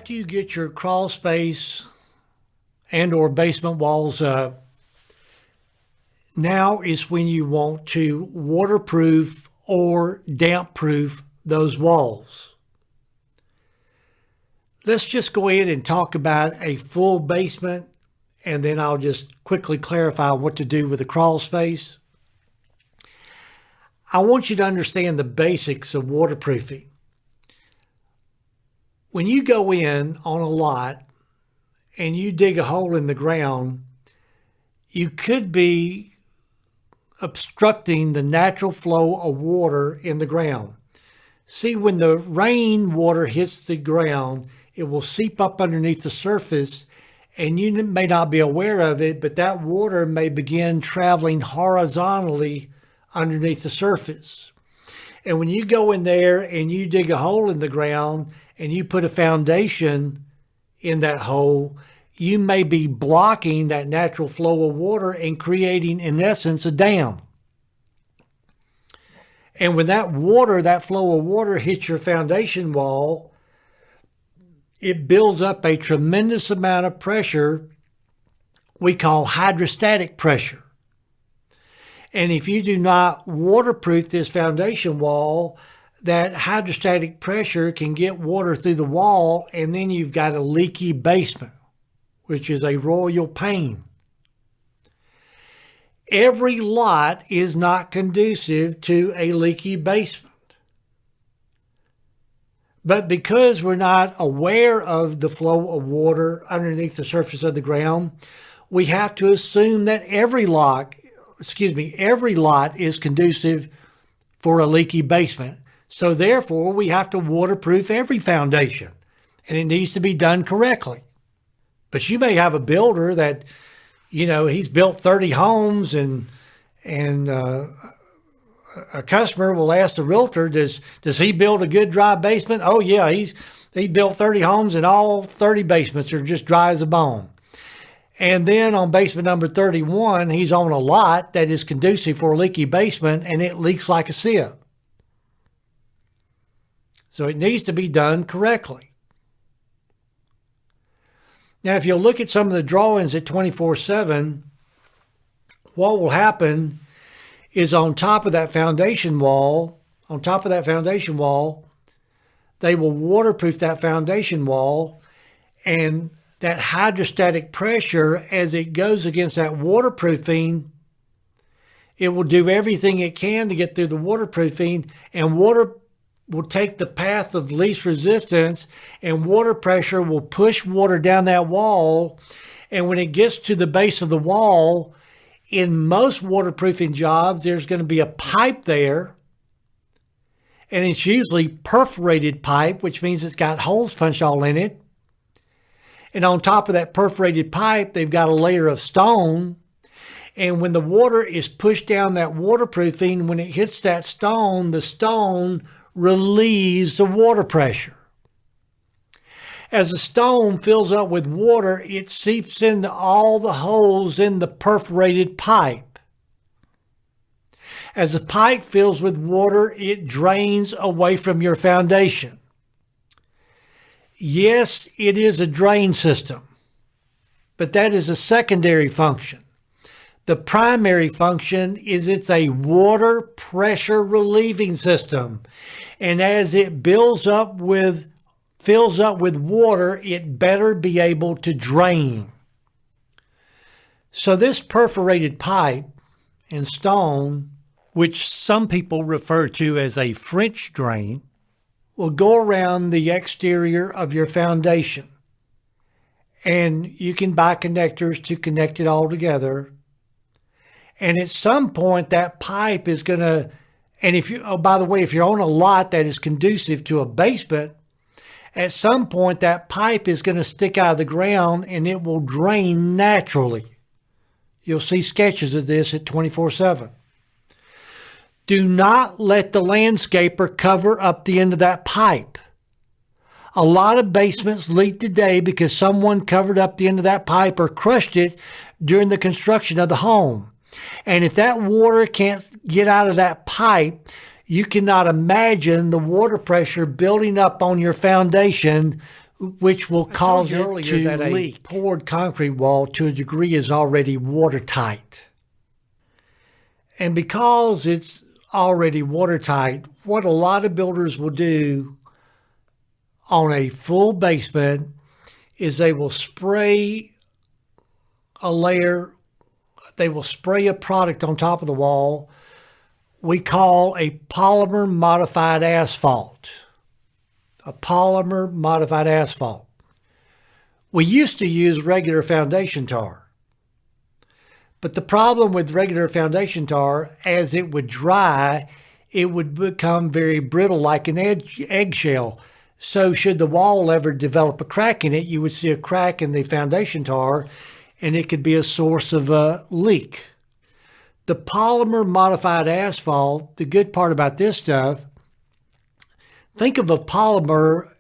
After you get your crawl space and or basement walls up, now is when you want to waterproof or damp proof those walls. Let's just go ahead and talk about a full basement, and then I'll just quickly clarify what to do with the crawl space. I want you to understand the basics of waterproofing. When you go in on a lot and you dig a hole in the ground, you could be obstructing the natural flow of water in the ground. See, when the rainwater hits the ground, it will seep up underneath the surface, and you may not be aware of it, but that water may begin traveling horizontally underneath the surface. And when you go in there and you dig a hole in the ground and you put a foundation in that hole, you may be blocking that natural flow of water and creating, in essence, a dam. And when that water, that flow of water hits your foundation wall, it builds up a tremendous amount of pressure we call hydrostatic pressure. And if you do not waterproof this foundation wall, that hydrostatic pressure can get water through the wall, and then you've got a leaky basement, which is a royal pain. Every lot is not conducive to a leaky basement. But because we're not aware of the flow of water underneath the surface of the ground, we have to assume that every lot is conducive for a leaky basement. So therefore, we have to waterproof every foundation, and it needs to be done correctly. But you may have a builder that, he's built 30 homes, and a customer will ask the realtor, does he build a good dry basement? Oh yeah, he built 30 homes and all 30 basements are just dry as a bone. And then on basement number 31, he's on a lot that is conducive for a leaky basement, and it leaks like a sieve. So it needs to be done correctly. Now, if you'll look at some of the drawings at 24/7, what will happen is on top of that foundation wall, they will waterproof that foundation wall, and that hydrostatic pressure, as it goes against that waterproofing, it will do everything it can to get through the waterproofing, and water will take the path of least resistance, and water pressure will push water down that wall. And when it gets to the base of the wall, in most waterproofing jobs, there's going to be a pipe there, and it's usually perforated pipe, which means it's got holes punched all in it. And on top of that perforated pipe, they've got a layer of stone. And when the water is pushed down that waterproofing, when it hits that stone, the stone relieves the water pressure. As the stone fills up with water, it seeps into all the holes in the perforated pipe. As the pipe fills with water, it drains away from your foundation. Yes, it is a drain system, but that is a secondary function. The primary function is it's a water pressure relieving system. And as it fills up with water, it better be able to drain. So this perforated pipe and stone, which some people refer to as a French drain, will go around the exterior of your foundation. And you can buy connectors to connect it all together. And at some point, that pipe is going to, and if you're on a lot that is conducive to a basement, at some point that pipe is going to stick out of the ground and it will drain naturally. You'll see sketches of this at 24/7. Do not let the landscaper cover up the end of that pipe. A lot of basements leak today because someone covered up the end of that pipe or crushed it during the construction of the home. And if that water can't get out of that pipe, you cannot imagine the water pressure building up on your foundation which will cause it earlier to that a leak. Poured concrete wall to a degree is already watertight. And because it's already watertight, what a lot of builders will do on a full basement is they will spray a layer, they will spray a product on top of the wall we call a polymer modified asphalt. A polymer modified asphalt. We used to use regular foundation tar. But the problem with regular foundation tar, as it would dry, it would become very brittle like an eggshell. So should the wall ever develop a crack in it, you would see a crack in the foundation tar and it could be a source of a leak. The polymer modified asphalt, the good part about this stuff, think of a polymer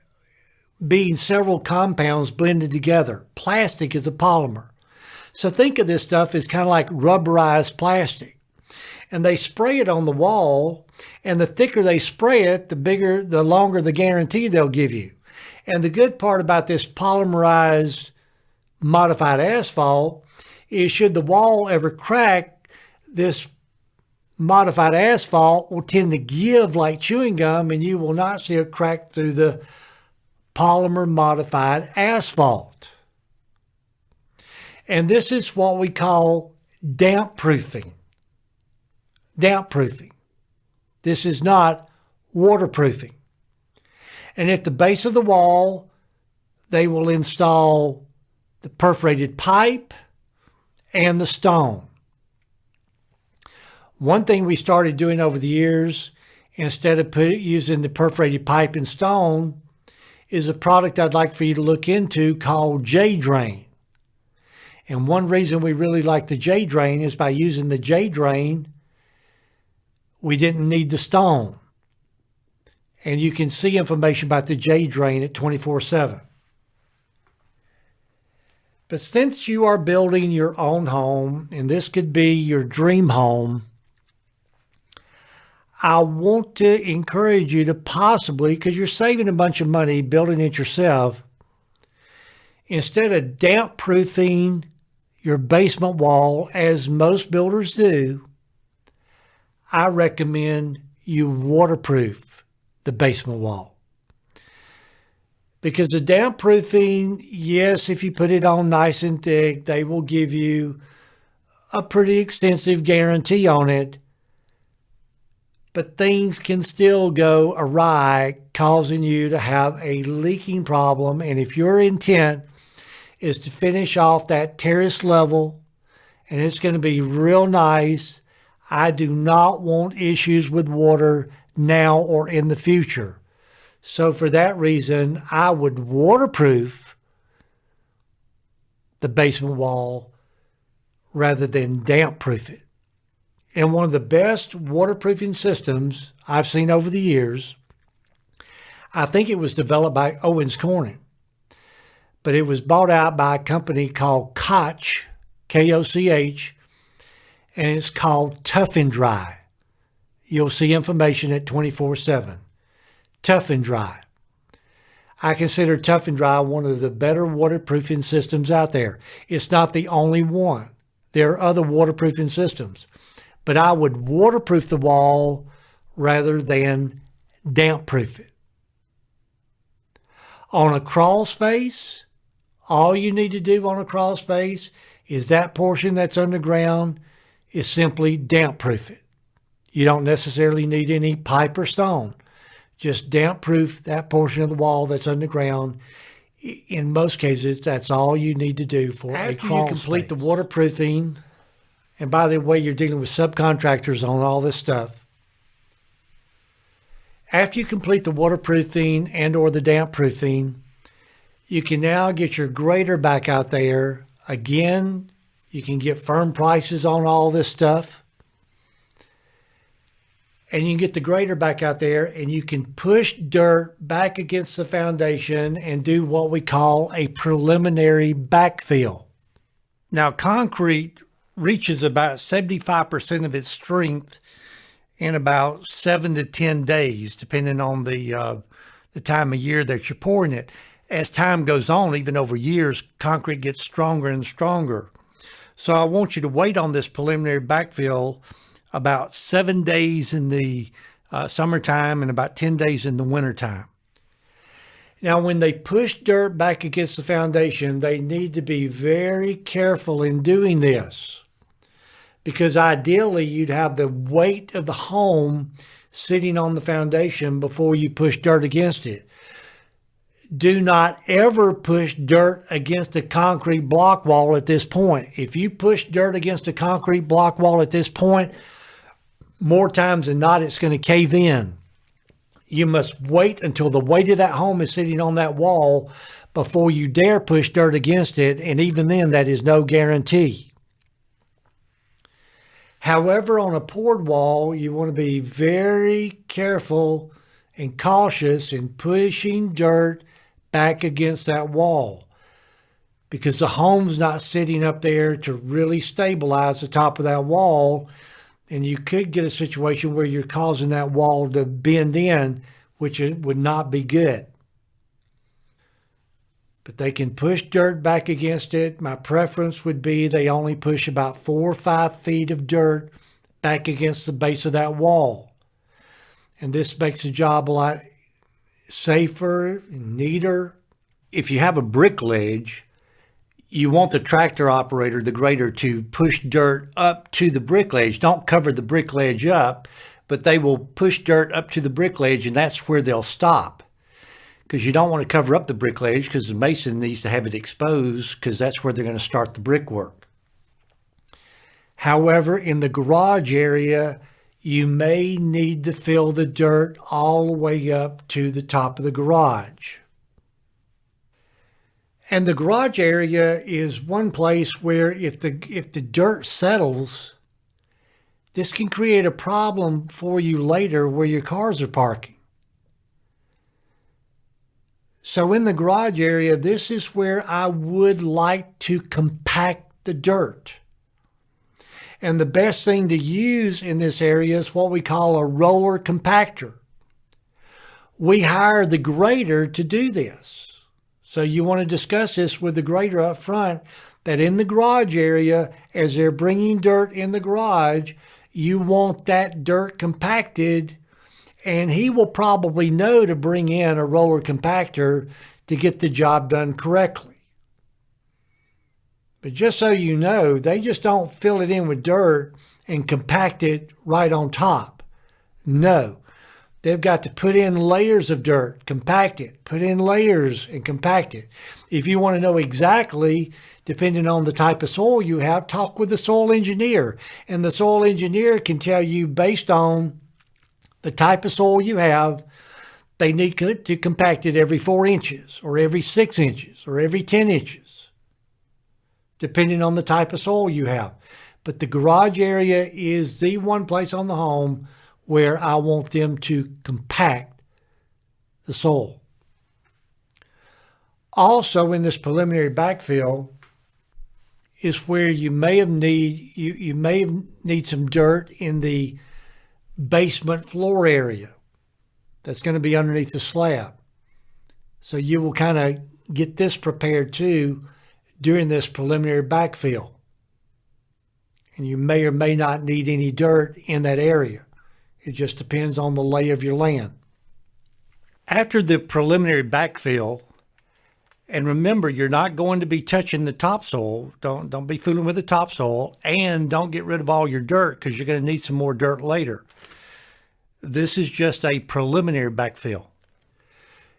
being several compounds blended together. Plastic is a polymer. So think of this stuff as kind of like rubberized plastic. And they spray it on the wall, and the thicker they spray it, the longer the guarantee they'll give you. And the good part about this polymerized modified asphalt is should the wall ever crack, this modified asphalt will tend to give like chewing gum, and you will not see a crack through the polymer modified asphalt. And this is what we call damp proofing. Damp proofing. This is not waterproofing. And at the base of the wall, they will install the perforated pipe and the stone. One thing we started doing over the years, instead of using the perforated pipe and stone, is a product I'd like for you to look into called J-Drain. And one reason we really like the J-Drain is by using the J-Drain, we didn't need the stone. And you can see information about the J-Drain at 24/7. But since you are building your own home, and this could be your dream home, I want to encourage you to possibly, because you're saving a bunch of money building it yourself, instead of damp proofing your basement wall, as most builders do, I recommend you waterproof the basement wall. Because the damp proofing, yes, if you put it on nice and thick, they will give you a pretty extensive guarantee on it. But things can still go awry, causing you to have a leaking problem. And if your intent is to finish off that terrace level, and it's going to be real nice, I do not want issues with water now or in the future. So for that reason, I would waterproof the basement wall rather than damp proof it. And one of the best waterproofing systems I've seen over the years, I think it was developed by Owens Corning, but it was bought out by a company called Koch, K-O-C-H, and it's called Tough and Dry. You'll see information at 24/7. Tough and Dry. I consider Tough and Dry one of the better waterproofing systems out there. It's not the only one. There are other waterproofing systems. But I would waterproof the wall rather than damp proof it. On a crawl space, all you need to do on a crawl space is that portion that's underground is simply damp proof it. You don't necessarily need any pipe or stone. Just damp proof that portion of the wall that's underground. In most cases, that's all you need to do for a crawl space. After you complete the waterproofing, and by the way, you're dealing with subcontractors on all this stuff. After you complete the waterproofing and or the damp proofing, you can now get your grader back out there. Again, you can get firm prices on all this stuff. And you can get the grader back out there and you can push dirt back against the foundation and do what we call a preliminary backfill. Now, concrete reaches about 75% of its strength in about 7 to 10 days, depending on the time of year that you're pouring it. as time goes on, even over years, concrete gets stronger and stronger. So I want you to wait on this preliminary backfill about 7 days in the summertime and about 10 days in the wintertime. Now, when they push dirt back against the foundation, they need to be very careful in doing this, because ideally you'd have the weight of the home sitting on the foundation before you push dirt against it. Do not ever push dirt against a concrete block wall at this point. If you push dirt against a concrete block wall at this point, more times than not, it's going to cave in. You must wait until the weight of that home is sitting on that wall before you dare push dirt against it, and even then, that is no guarantee. However, on a poured wall, you want to be very careful and cautious in pushing dirt back against that wall, because the home's not sitting up there to really stabilize the top of that wall, and you could get a situation where you're causing that wall to bend in, which it would not be good. But they can push dirt back against it. My preference would be they only push about 4 or 5 feet of dirt back against the base of that wall. And this makes the job a lot safer and neater. If you have a brick ledge, you want the tractor operator, the grader, to push dirt up to the brick ledge. Don't cover the brick ledge up, but they will push dirt up to the brick ledge, and that's where they'll stop. Because you don't want to cover up the brick ledge, because the mason needs to have it exposed, because that's where they're going to start the brickwork. However, in the garage area, you may need to fill the dirt all the way up to the top of the garage. And the garage area is one place where if the dirt settles, this can create a problem for you later where your cars are parking. So in the garage area, this is where I would like to compact the dirt. And the best thing to use in this area is what we call a roller compactor. We hire the grader to do this. So you want to discuss this with the grader up front, that in the garage area, as they're bringing dirt in the garage, you want that dirt compacted, and he will probably know to bring in a roller compactor to get the job done correctly. But just so you know, they just don't fill it in with dirt and compact it right on top. No. They've got to put in layers of dirt, compact it, put in layers and compact it. If you want to know exactly, depending on the type of soil you have, talk with the soil engineer. And the soil engineer can tell you, based on the type of soil you have, they need to compact it every 4 inches or every 6 inches or every 10 inches, depending on the type of soil you have. But the garage area is the one place on the home where I want them to compact the soil. Also, in this preliminary backfill is where you may need some dirt in the basement floor area that's going to be underneath the slab. So you will kind of get this prepared too during this preliminary backfill. And you may or may not need any dirt in that area. It just depends on the lay of your land. After the preliminary backfill, and remember, you're not going to be touching the topsoil. Don't be fooling with the topsoil, and don't get rid of all your dirt, because you're going to need some more dirt later. This is just a preliminary backfill.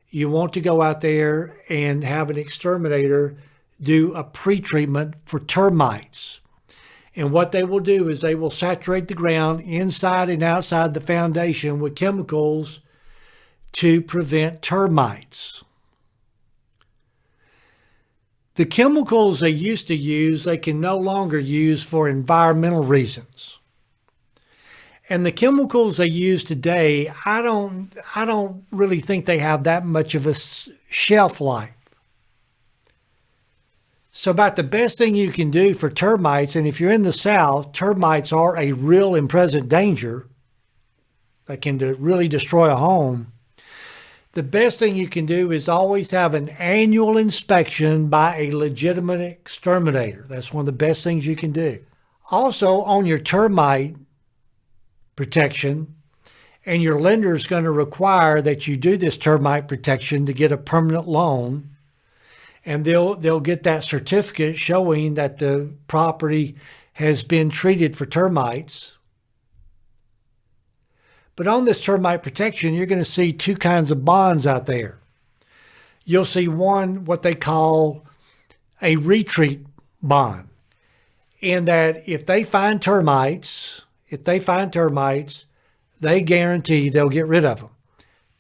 You want to go out there and have an exterminator do a pre-treatment for termites. And what they will do is they will saturate the ground inside and outside the foundation with chemicals to prevent termites. The chemicals they used to use, they can no longer use for environmental reasons. And the chemicals they use today, I don't really think they have that much of a shelf life. So about the best thing you can do for termites, and if you're in the South, termites are a real and present danger that can really destroy a home. The best thing you can do is always have an annual inspection by a legitimate exterminator. That's one of the best things you can do. Also, on your termite protection, and your lender is going to require that you do this termite protection to get a permanent loan, and they'll get that certificate showing that the property has been treated for termites. But on this termite protection, you're going to see two kinds of bonds out there. You'll see one, what they call a retreat bond, in that if they find termites, they guarantee they'll get rid of them.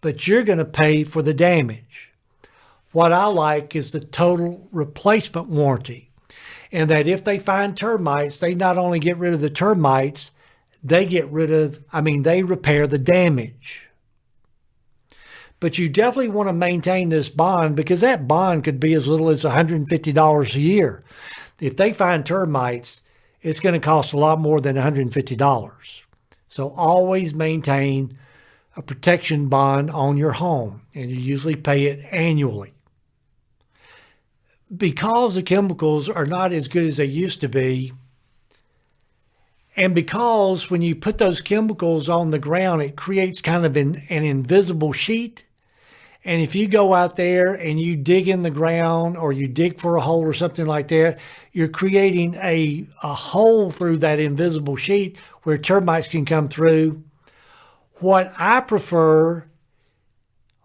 But you're going to pay for the damage. What I like is the total replacement warranty, and that if they find termites, they not only get rid of the termites, they repair the damage. But you definitely want to maintain this bond, because that bond could be as little as $150 a year. If they find termites, it's going to cost a lot more than $150. So always maintain a protection bond on your home, and you usually pay it annually. Because the chemicals are not as good as they used to be, and because when you put those chemicals on the ground, it creates kind of an invisible sheet. And if you go out there and you dig in the ground, or you dig for a hole or something like that, you're creating a hole through that invisible sheet where termites can come through. What I prefer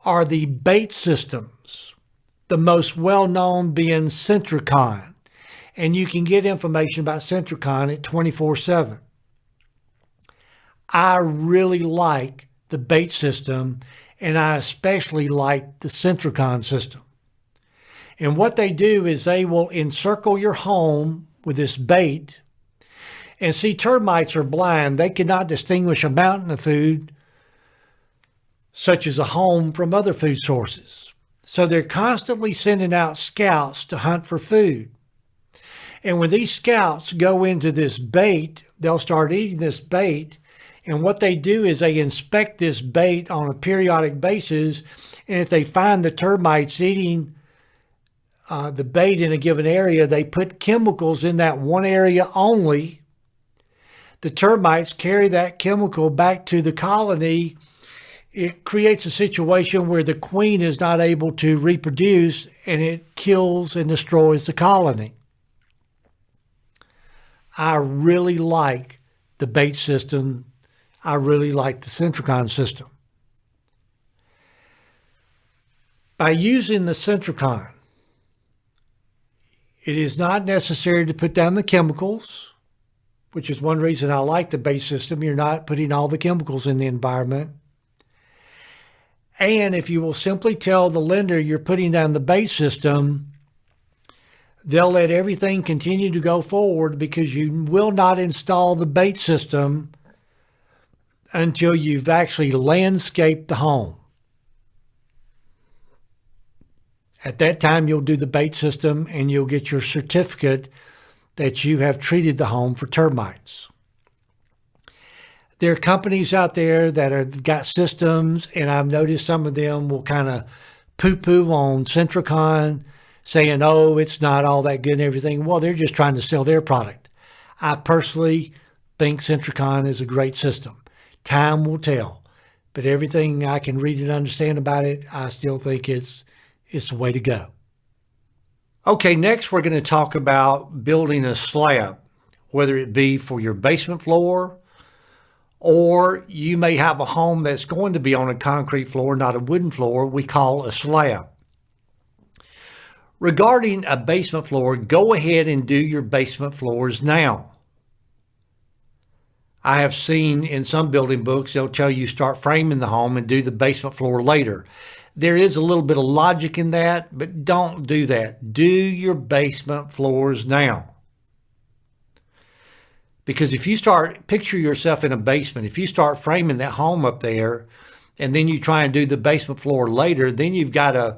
are the bait systems, the most well-known being Centricon. And you can get information about Centricon at 24/7. I really like the bait system, and I especially like the Centricon system. And what they do is they will encircle your home with this bait. And see, termites are blind. They cannot distinguish a mountain of food, such as a home, from other food sources. So they're constantly sending out scouts to hunt for food. And when these scouts go into this bait, they'll start eating this bait. And what they do is they inspect this bait on a periodic basis. And if they find the termites eating the bait in a given area, they put chemicals in that one area only. The termites carry that chemical back to the colony. It creates a situation where the queen is not able to reproduce, and it kills and destroys the colony. I really like the bait system. I really like the Centricon system. By using the Centricon, it is not necessary to put down the chemicals, which is one reason I like the bait system. You're not putting all the chemicals in the environment. And if you will simply tell the lender you're putting down the bait system, they'll let everything continue to go forward, because you will not install the bait system until you've actually landscaped the home. At that time, you'll do the bait system, and you'll get your certificate that you have treated the home for termites. There are companies out there that have got systems, and I've noticed some of them will kind of poo-poo on Centricon, saying, oh, it's not all that good and everything. Well, they're just trying to sell their product. I personally think Centricon is a great system. Time will tell. But everything I can read and understand about it, I still think it's the way to go. Okay, next we're going to talk about building a slab, whether it be for your basement floor, or you may have a home that's going to be on a concrete floor, not a wooden floor. We call a slab. Regarding a basement floor, go ahead and do your basement floors now. I have seen in some building books, they'll tell you start framing the home and do the basement floor later. There is a little bit of logic in that, but don't do that. Do your basement floors now. Because if you picture yourself in a basement, if you start framing that home up there, and then you try and do the basement floor later, then you've got to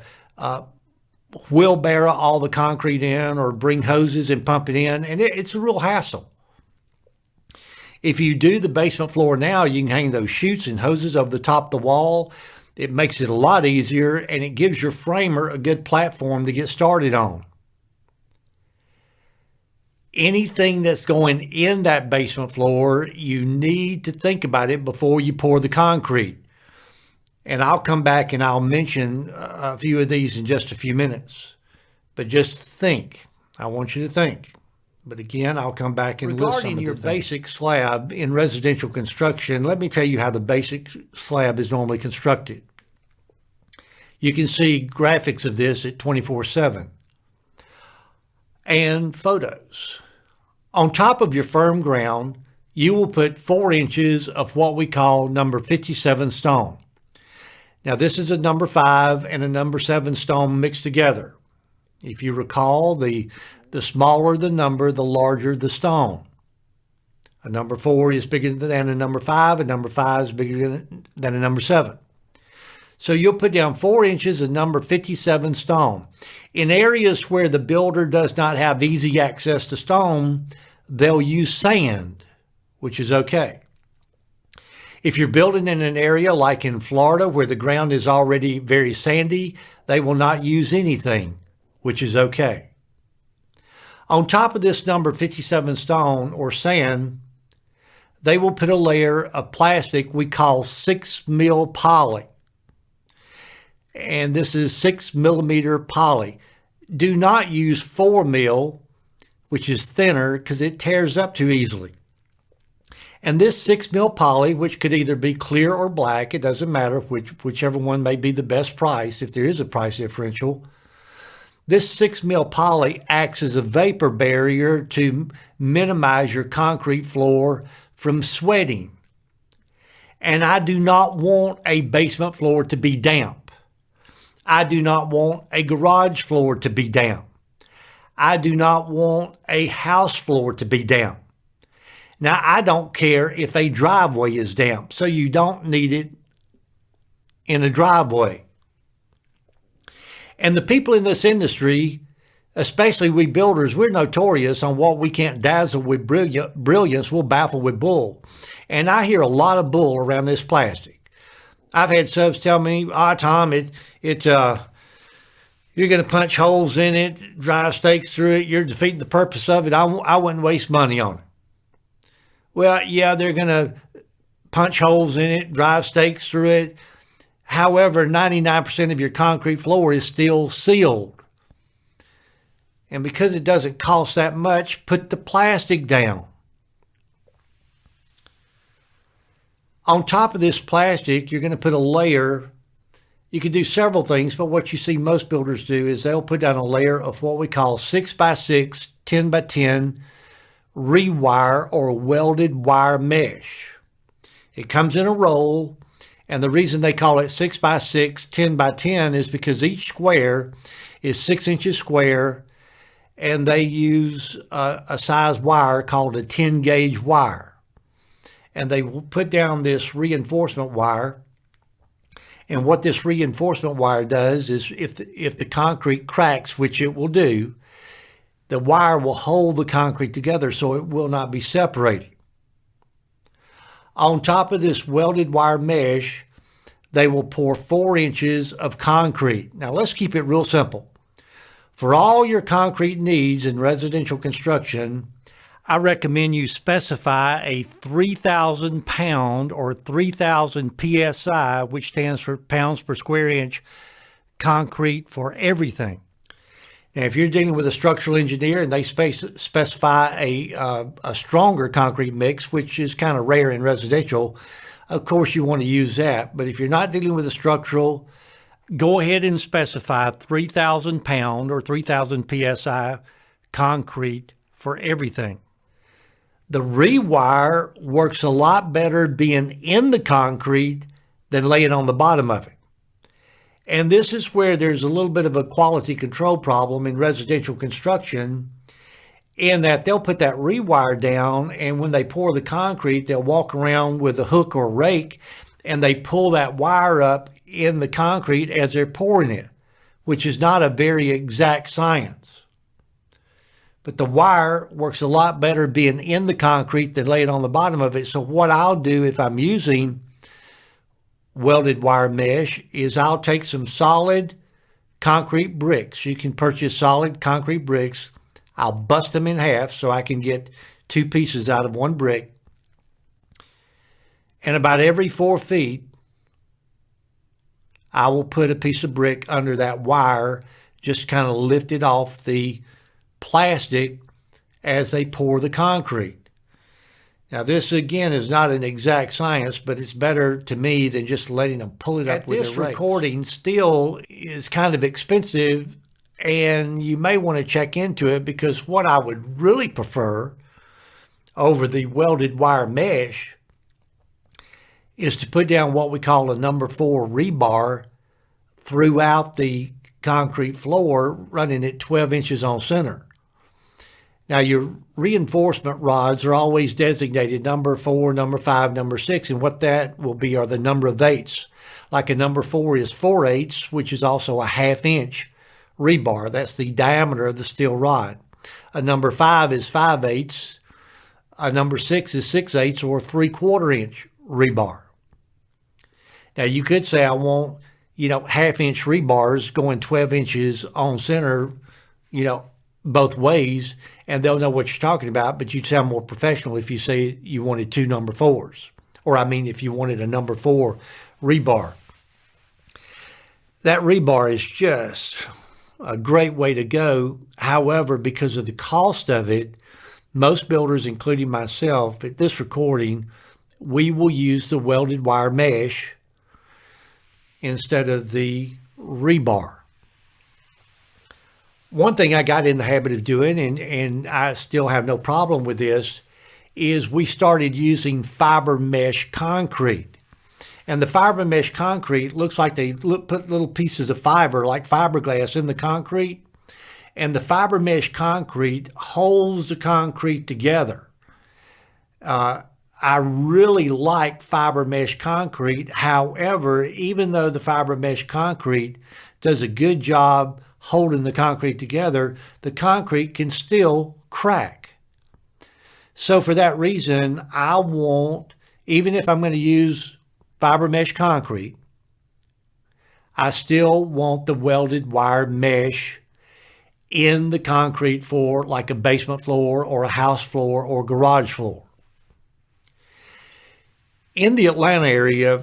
wheelbarrow all the concrete in, or bring hoses and pump it in, and it's a real hassle. If you do the basement floor now, you can hang those chutes and hoses over the top of the wall. It makes it a lot easier, and it gives your framer a good platform to get started on. Anything that's going in that basement floor, you need to think about it before you pour the concrete. And I'll come back and I'll mention a few of these in just a few minutes. But just think. I want you to think. But again, I'll come back and list some of your basic slab in residential construction. Let me tell you how the basic slab is normally constructed. You can see graphics of this at 24/7 and photos. On top of your firm ground, you will put 4 inches of what we call number 57 stone. Now, this is a number 5 and a number 7 stone mixed together. If you recall, the smaller the number, the larger the stone. A number 4 is bigger than a number 5. A number 5 is bigger than a number 7. So you'll put down 4 inches of number 57 stone. In areas where the builder does not have easy access to stone, they'll use sand, which is okay. If you're building in an area like in Florida where the ground is already very sandy, they will not use anything, which is okay. On top of this number 57 stone or sand, they will put a layer of plastic we call 6 mil poly. And this is 6 millimeter poly. Do not use 4 mil, which is thinner, because it tears up too easily. And this 6 mil poly, which could either be clear or black, it doesn't matter whichever one may be the best price, if there is a price differential. This 6 mil poly acts as a vapor barrier to minimize your concrete floor from sweating. And I do not want a basement floor to be damp. I do not want a garage floor to be damp. I do not want a house floor to be damp. Now, I don't care if a driveway is damp, so you don't need it in a driveway. And the people in this industry, especially we builders, we're notorious on what we can't dazzle with brilliance, we'll baffle with bull. And I hear a lot of bull around this plastic. I've had subs tell me, Tom, you're going to punch holes in it, drive stakes through it, you're defeating the purpose of it. I wouldn't waste money on it. Well, yeah, they're going to punch holes in it, drive stakes through it. However, 99% of your concrete floor is still sealed. And because it doesn't cost that much, put the plastic down. On top of this plastic, you're going to put a layer. You can do several things, but what you see most builders do is they'll put down a layer of what we call 6x6, 10x10 rewire or welded wire mesh. It comes in a roll, and the reason they call it 6x6, 10x10 is because each square is 6 inches square, and they use a size wire called a 10 gauge wire. And they will put down this reinforcement wire. And what this reinforcement wire does is if the concrete cracks, which it will do, the wire will hold the concrete together so it will not be separated. On top of this welded wire mesh, they will pour 4 inches of concrete. Now let's keep it real simple. For all your concrete needs in residential construction, I recommend you specify a 3,000 pound or 3,000 PSI, which stands for pounds per square inch, concrete for everything. Now, if you're dealing with a structural engineer and they specify a stronger concrete mix, which is kind of rare in residential, of course you want to use that. But if you're not dealing with a structural, go ahead and specify 3,000 pound or 3,000 PSI concrete for everything. The rewire works a lot better being in the concrete than laying on the bottom of it. And this is where there's a little bit of a quality control problem in residential construction, in that they'll put that rewire down, and when they pour the concrete, they'll walk around with a hook or rake, and they pull that wire up in the concrete as they're pouring it, which is not a very exact science. But the wire works a lot better being in the concrete than laying on the bottom of it. So what I'll do if I'm using welded wire mesh is I'll take some solid concrete bricks. You can purchase solid concrete bricks. I'll bust them in half so I can get two pieces out of one brick. And about every 4 feet, I will put a piece of brick under that wire, just kind of lift it off the plastic as they pour the concrete. Now, this again is not an exact science, but it's better to me than just letting them pull it up with their rakes. This recording still is kind of expensive, and you may want to check into it, because what I would really prefer over the welded wire mesh is to put down what we call a number 4 rebar throughout the concrete floor, running it 12 inches on center. Now, your reinforcement rods are always designated number 4, number 5, number 6, and what that will be are the number of eighths. Like a number 4 is 4/8, which is also a 1/2 inch rebar. That's the diameter of the steel rod. A number 5 is 5/8. A number 6 is 6/8 or 3/4 inch rebar. Now, you could say I want, 1/2 inch rebars going 12 inches on center, both ways, and they'll know what you're talking about, but you'd sound more professional if you say you wanted 2 number 4s. Or if you wanted a number 4 rebar. That rebar is just a great way to go. However, because of the cost of it, most builders, including myself, at this recording, we will use the welded wire mesh instead of the rebar. One thing I got in the habit of doing, and I still have no problem with this, is we started using fiber mesh concrete. And the fiber mesh concrete looks like they put little pieces of fiber, like fiberglass, in the concrete. And the fiber mesh concrete holds the concrete together. I really like fiber mesh concrete. However, even though the fiber mesh concrete does a good job holding the concrete together, the concrete can still crack. So for that reason, I want, even if I'm going to use fiber mesh concrete, I still want the welded wire mesh in the concrete for like a basement floor or a house floor or garage floor. In the Atlanta area,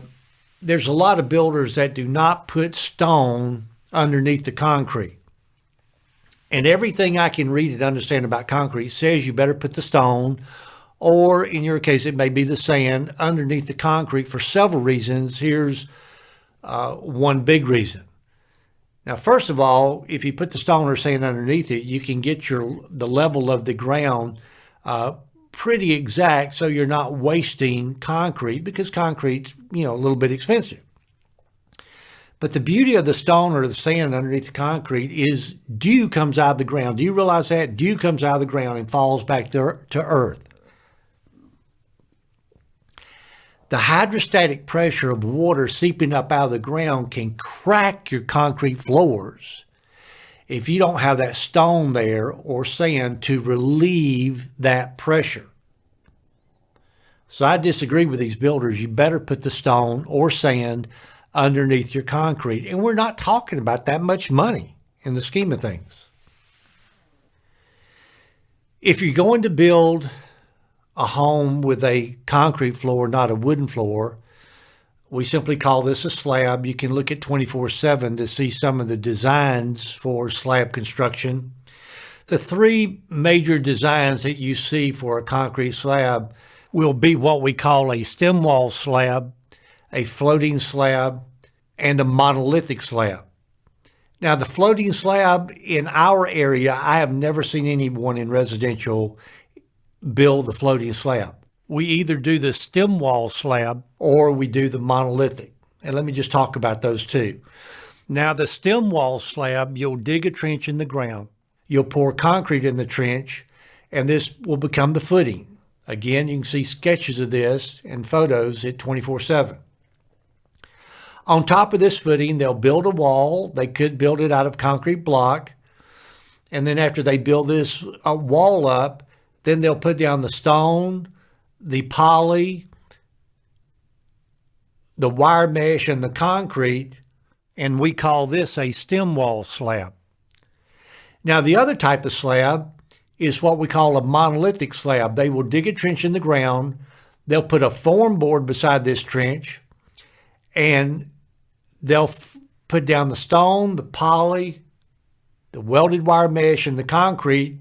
there's a lot of builders that do not put stone underneath the concrete. And everything I can read and understand about concrete says you better put the stone, or in your case, it may be the sand, underneath the concrete for several reasons. Here's one big reason. Now, first of all, if you put the stone or sand underneath it, you can get the level of the ground pretty exact, so you're not wasting concrete, because concrete's, a little bit expensive. But the beauty of the stone or the sand underneath the concrete is dew comes out of the ground. Do you realize that? Dew comes out of the ground and falls back to earth. The hydrostatic pressure of water seeping up out of the ground can crack your concrete floors if you don't have that stone there or sand to relieve that pressure. So I disagree with these builders. You better put the stone or sand underneath your concrete. And we're not talking about that much money in the scheme of things. If you're going to build a home with a concrete floor, not a wooden floor, we simply call this a slab. You can look at 24/7 to see some of the designs for slab construction. The 3 major designs that you see for a concrete slab will be what we call a stem wall slab, a floating slab, and a monolithic slab. Now, the floating slab in our area, I have never seen anyone in residential build the floating slab. We either do the stem wall slab or we do the monolithic. And let me just talk about those two. Now, the stem wall slab, you'll dig a trench in the ground. You'll pour concrete in the trench, and this will become the footing. Again, you can see sketches of this and photos at 24/7. On top of this footing, they'll build a wall. They could build it out of concrete block. And then after they build this wall up, then they'll put down the stone, the poly, the wire mesh and the concrete, and we call this a stem wall slab. Now, the other type of slab is what we call a monolithic slab. They will dig a trench in the ground, they'll put a form board beside this trench, and they'll put down the stone, the poly, the welded wire mesh, and the concrete,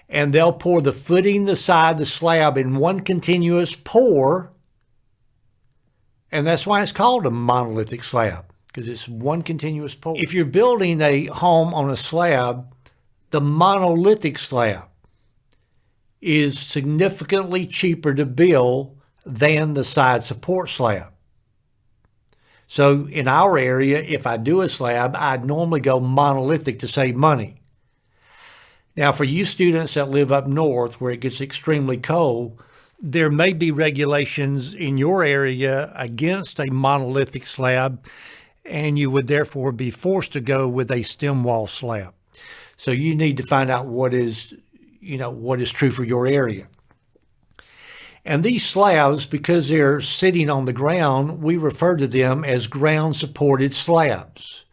and they'll pour the footing, the side, the slab in one continuous pour, and that's why it's called a monolithic slab, because it's one continuous pour. If you're building a home on a slab, the monolithic slab is significantly cheaper to build than the side support slab. So in our area, if I do a slab, I'd normally go monolithic to save money. Now, for you students that live up north where it gets extremely cold, there may be regulations in your area against a monolithic slab, and you would therefore be forced to go with a stem wall slab. So you need to find out what is true for your area. And these slabs, because they're sitting on the ground, we refer to them as ground-supported slabs.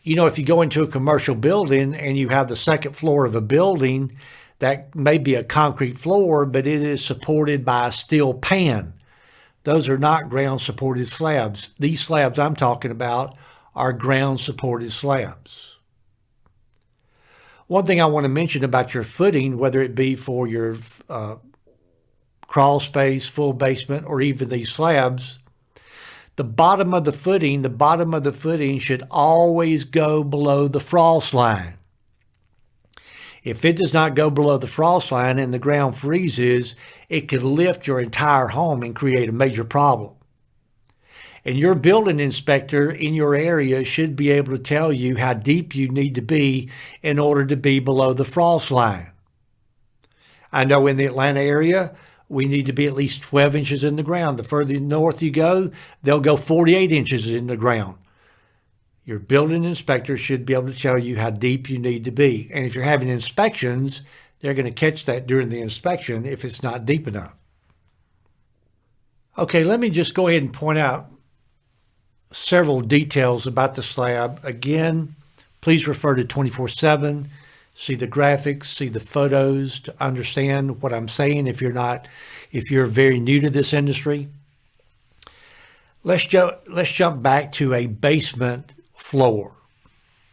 You know, if you go into a commercial building and you have the second floor of a building, that may be a concrete floor, but it is supported by a steel pan. Those are not ground-supported slabs. These slabs I'm talking about are ground-supported slabs. One thing I want to mention about your footing, whether it be for your crawl space, full basement, or even these slabs, the bottom of the footing should always go below the frost line. If it does not go below the frost line and the ground freezes, it could lift your entire home and create a major problem. And your building inspector in your area should be able to tell you how deep you need to be in order to be below the frost line. I know in the Atlanta area, we need to be at least 12 inches in the ground. The further north you go, they'll go 48 inches in the ground. Your building inspector should be able to tell you how deep you need to be. And if you're having inspections, they're going to catch that during the inspection if it's not deep enough. Okay, let me just go ahead and point out several details about the slab. Again, please refer to 24/7. See the graphics, see the photos to understand what I'm saying if you're very new to this industry. Let's jump back to a basement floor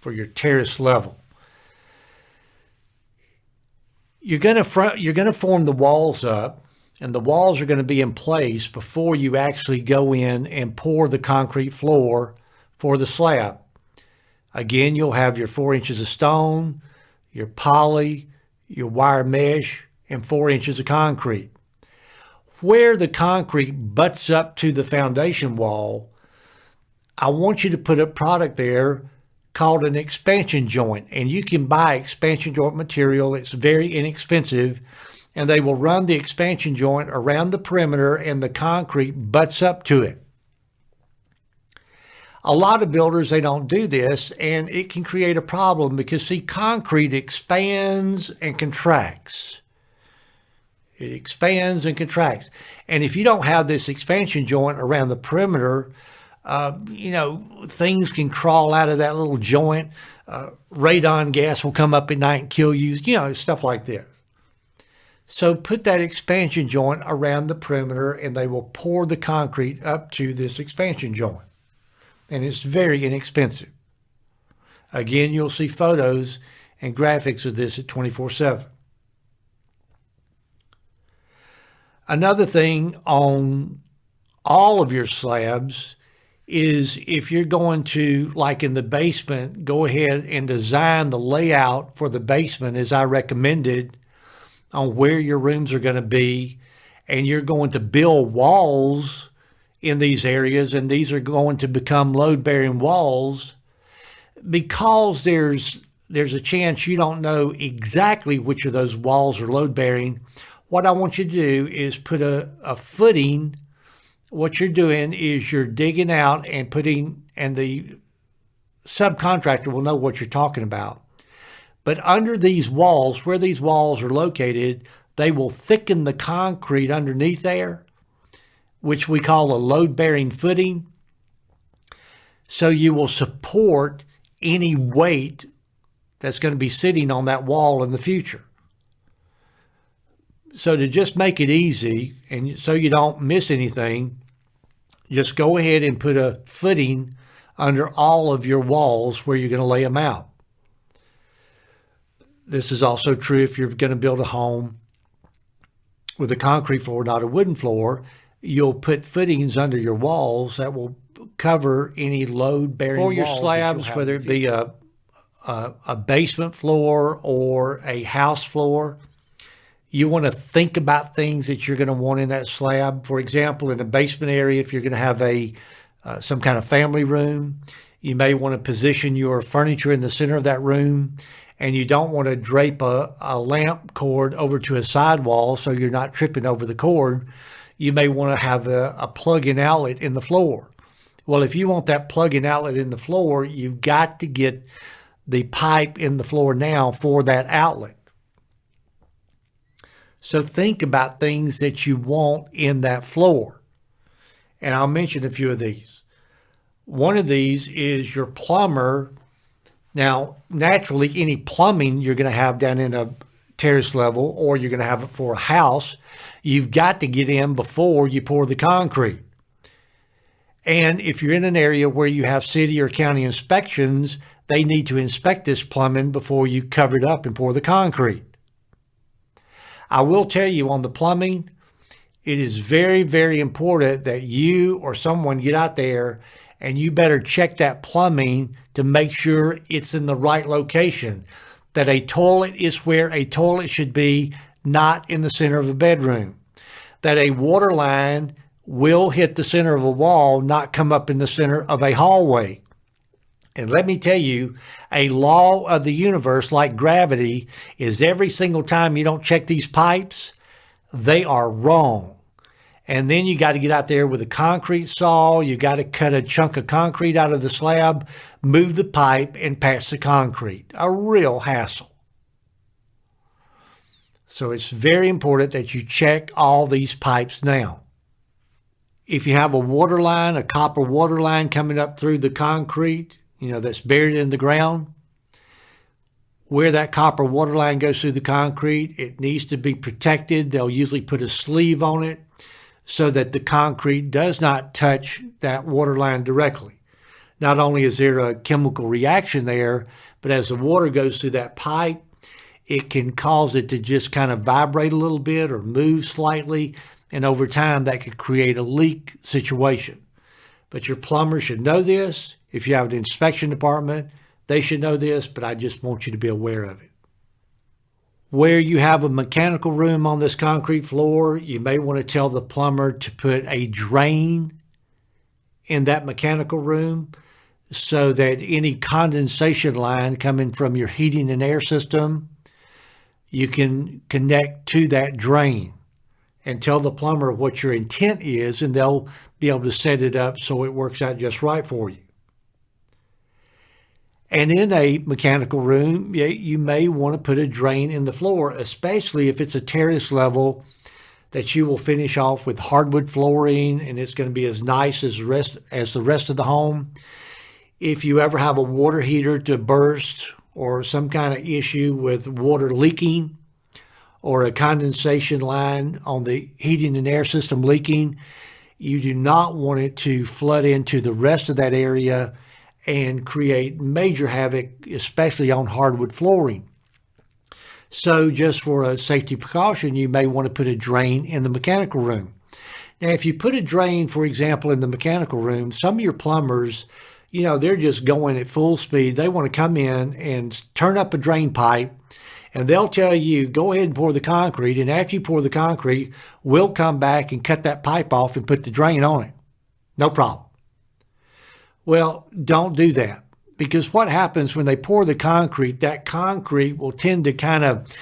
for your terrace level. You're going to form the walls up, and the walls are going to be in place before you actually go in and pour the concrete floor for the slab. Again, you'll have your 4 inches of stone, your poly, your wire mesh, and 4 inches of concrete. Where the concrete butts up to the foundation wall, I want you to put a product there called an expansion joint. And you can buy expansion joint material. It's very inexpensive. And they will run the expansion joint around the perimeter and the concrete butts up to it. A lot of builders, they don't do this, and it can create a problem because, see, concrete expands and contracts. It expands and contracts. And if you don't have this expansion joint around the perimeter, things can crawl out of that little joint. Radon gas will come up at night and kill you, stuff like this. So put that expansion joint around the perimeter, and they will pour the concrete up to this expansion joint. And it's very inexpensive. Again, you'll see photos and graphics of this at 24/7. Another thing on all of your slabs is if you're going to, like in the basement, go ahead and design the layout for the basement as I recommended on where your rooms are going to be, and you're going to build walls in these areas, and these are going to become load-bearing walls because there's a chance you don't know exactly which of those walls are load-bearing. What I want you to do is put a footing. What you're doing is you're digging out and putting, and the subcontractor will know what you're talking about. But under these walls, where these walls are located, they will thicken the concrete underneath there, which we call a load-bearing footing. so you will support any weight that's going to be sitting on that wall in the future. So to just make it easy and so you don't miss anything, just go ahead and put a footing under all of your walls where you're going to lay them out. This is also true if you're going to build a home with a concrete floor, not a wooden floor. You'll put footings under your walls that will cover any load-bearing walls. For your slabs, whether it be a basement floor or a house floor, you want to think about things that you're going to want in that slab. For example, in the basement area, if you're going to have some kind of family room, you may want to position your furniture in the center of that room, and you don't want to drape a lamp cord over to a sidewall so you're not tripping over the cord. You may want to have a plug-in outlet in the floor. Well, if you want that plug-in outlet in the floor, you've got to get the pipe in the floor now for that outlet. So think about things that you want in that floor. And I'll mention a few of these. One of these is your plumber. Now, naturally, any plumbing you're going to have down in a terrace level, or you're going to have it for a house, you've got to get in before you pour the concrete. And if you're in an area where you have city or county inspections, they need to inspect this plumbing before you cover it up and pour the concrete. I will tell you on the plumbing, it is very, very important that you or someone get out there and you better check that plumbing to make sure it's in the right location, that a toilet is where a toilet should be, not in the center of a bedroom, that a water line will hit the center of a wall, not come up in the center of a hallway. And let me tell you, a law of the universe like gravity is every single time you don't check these pipes, they are wrong. And then you got to get out there with a concrete saw. You got to cut a chunk of concrete out of the slab, move the pipe, and patch the concrete. A real hassle. So it's very important that you check all these pipes now. If you have a water line, a copper water line coming up through the concrete, that's buried in the ground, where that copper water line goes through the concrete, it needs to be protected. They'll usually put a sleeve on it so that the concrete does not touch that water line directly. Not only is there a chemical reaction there, but as the water goes through that pipe, it can cause it to just kind of vibrate a little bit or move slightly, and over time that could create a leak situation. But your plumber should know this. If you have an inspection department, they should know this, but I just want you to be aware of it. Where you have a mechanical room on this concrete floor, you may want to tell the plumber to put a drain in that mechanical room so that any condensation line coming from your heating and air system, you can connect to that drain, and tell the plumber what your intent is, and they'll be able to set it up so it works out just right for you. And in a mechanical room, you may want to put a drain in the floor, especially if it's a terrace level that you will finish off with hardwood flooring and it's going to be as nice as the rest of the home. If you ever have a water heater to burst or some kind of issue with water leaking or a condensation line on the heating and air system leaking, you do not want it to flood into the rest of that area and create major havoc, especially on hardwood flooring. So just for a safety precaution, you may want to put a drain in the mechanical room. Now, if you put a drain, for example, in the mechanical room, some of your plumbers, they're just going at full speed. They want to come in and turn up a drain pipe, and they'll tell you, go ahead and pour the concrete, and after you pour the concrete, we'll come back and cut that pipe off and put the drain on it. No problem. Well, don't do that, because what happens when they pour the concrete, that concrete will tend to kind of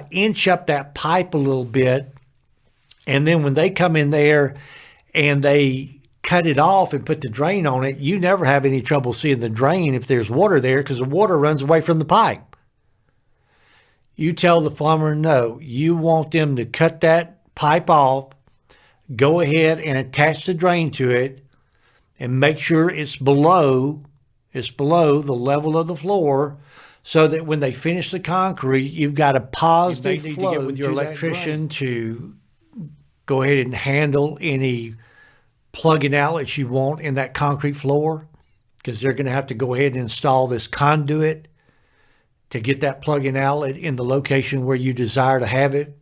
inch up that pipe a little bit. And then when they come in there and they cut it off and put the drain on it, you never have any trouble seeing the drain if there's water there, because the water runs away from the pipe. You tell the plumber, no, you want them to cut that pipe off, go ahead and attach the drain to it, and make sure it's below the level of the floor, so that when they finish the concrete, you've got a positive flow. You may need to get with your electrician to go ahead and handle any plug-in outlets you want in that concrete floor, because they're going to have to go ahead and install this conduit to get that plug-in outlet in the location where you desire to have it.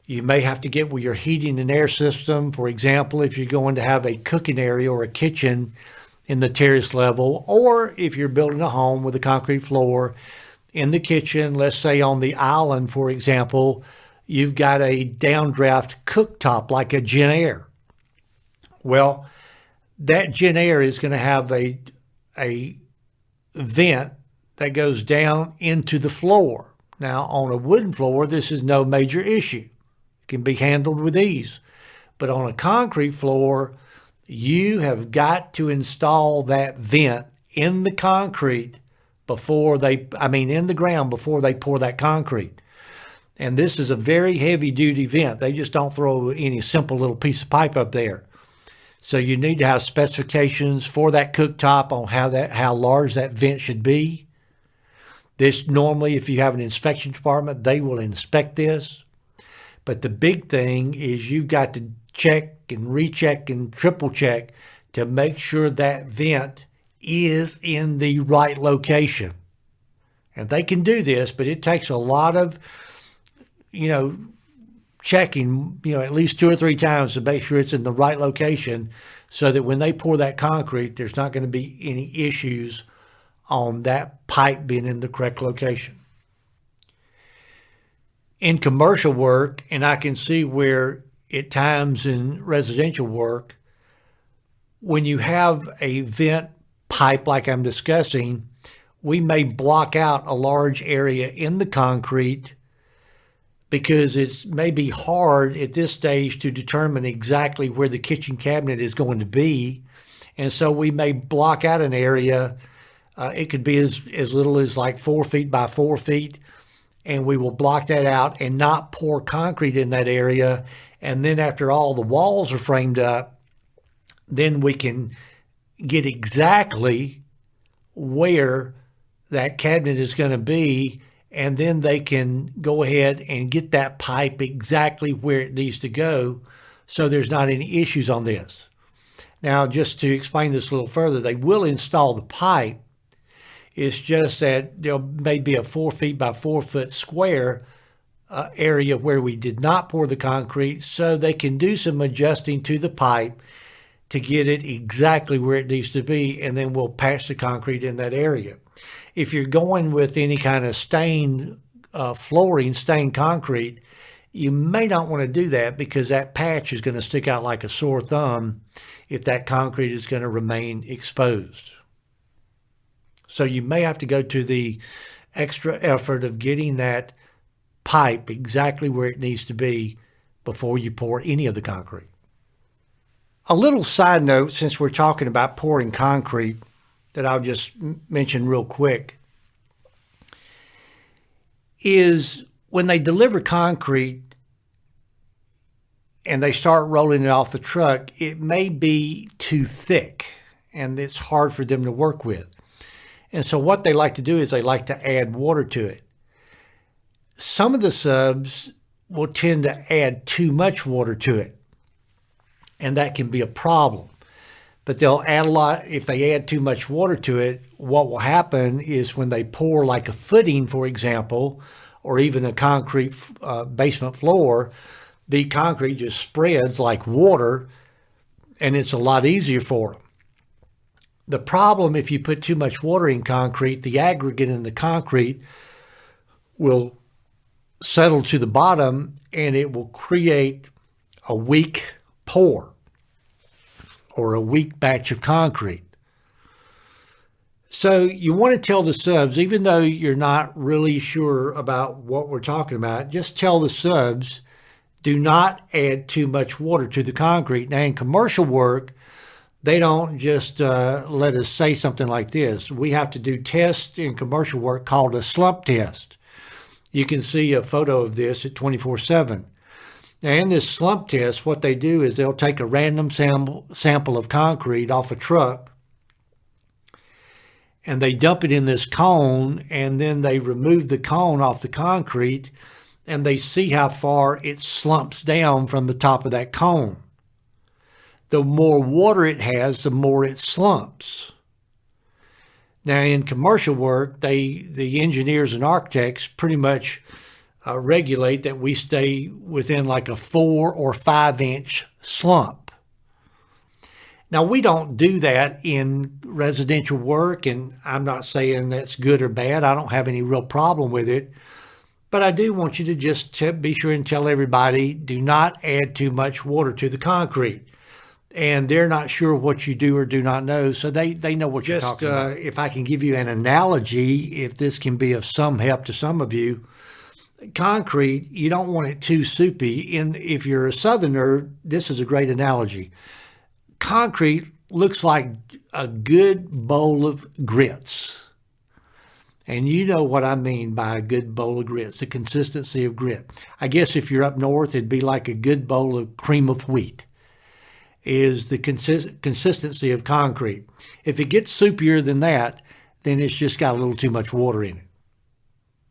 You may have to get with your heating and air system. For example, if you're going to have a cooking area or a kitchen in the terrace level, or if you're building a home with a concrete floor in the kitchen, let's say on the island, for example, you've got a downdraft cooktop like a Gen Air. Well, that Gen Air is going to have a vent that goes down into the floor. Now, on a wooden floor, this is no major issue. It can be handled with ease. But on a concrete floor, you have got to install that vent in the concrete in the ground before they pour that concrete. And this is a very heavy duty vent. They just don't throw any simple little piece of pipe up there. So you need to have specifications for that cooktop on how large that vent should be. This normally, if you have an inspection department, they will inspect this. But the big thing is you've got to check and recheck and triple check to make sure that vent is in the right location. And they can do this, but it takes a lot of, checking, at least 2 or 3 times to make sure it's in the right location, so that when they pour that concrete, there's not going to be any issues on that pipe being in the correct location. In commercial work, and I can see where at times in residential work, when you have a vent pipe like I'm discussing, we may block out a large area in the concrete because it's maybe hard at this stage to determine exactly where the kitchen cabinet is going to be. And so we may block out an area. It could be as little as like 4 feet by 4 feet. And we will block that out and not pour concrete in that area. And then after all the walls are framed up, then we can get exactly where that cabinet is going to be. And then they can go ahead and get that pipe exactly where it needs to go, so there's not any issues on this. Now, just to explain this a little further, they will install the pipe. It's just that there may be a 4 feet by 4 foot square area where we did not pour the concrete, so they can do some adjusting to the pipe to get it exactly where it needs to be, and then we'll patch the concrete in that area. If you're going with any kind of stained flooring, stained concrete, you may not want to do that, because that patch is going to stick out like a sore thumb if that concrete is going to remain exposed. So you may have to go to the extra effort of getting that pipe exactly where it needs to be before you pour any of the concrete. A little side note, since we're talking about pouring concrete, that I'll just mention real quick, is when they deliver concrete and they start rolling it off the truck, it may be too thick and it's hard for them to work with. And so what they like to do is they like to add water to it. Some of the subs will tend to add too much water to it, and that can be a problem. But they'll add a lot. If they add too much water to it, what will happen is when they pour like a footing, for example, or even a concrete basement floor, the concrete just spreads like water, and it's a lot easier for them. The problem, if you put too much water in concrete, the aggregate in the concrete will settle to the bottom, and it will create a weak pour or a weak batch of concrete. So you want to tell the subs, even though you're not really sure about what we're talking about, just tell the subs, do not add too much water to the concrete. Now, in commercial work, they don't just let us say something like this. We have to do tests in commercial work called a slump test. You can see a photo of this at 24/7. Now, in this slump test, what they do is they'll take a random sample of concrete off a truck and they dump it in this cone, and then they remove the cone off the concrete and they see how far it slumps down from the top of that cone. The more water it has, the more it slumps. Now, in commercial work, the engineers and architects pretty much regulate that we stay within like a 4 or 5 inch slump. Now, we don't do that in residential work, and I'm not saying that's good or bad. I don't have any real problem with it. But I do want you to just be sure and tell everybody, do not add too much water to the concrete. And they're not sure what you do or do not know, so they know what you're talking about. If I can give you an analogy, if this can be of some help to some of you, concrete, you don't want it too soupy. If you're a Southerner, this is a great analogy. Concrete looks like a good bowl of grits. And you know what I mean by a good bowl of grits, the consistency of grit. I guess if you're up north, it'd be like a good bowl of cream of wheat is the consistency of concrete. If it gets soupier than that, then it's just got a little too much water in it.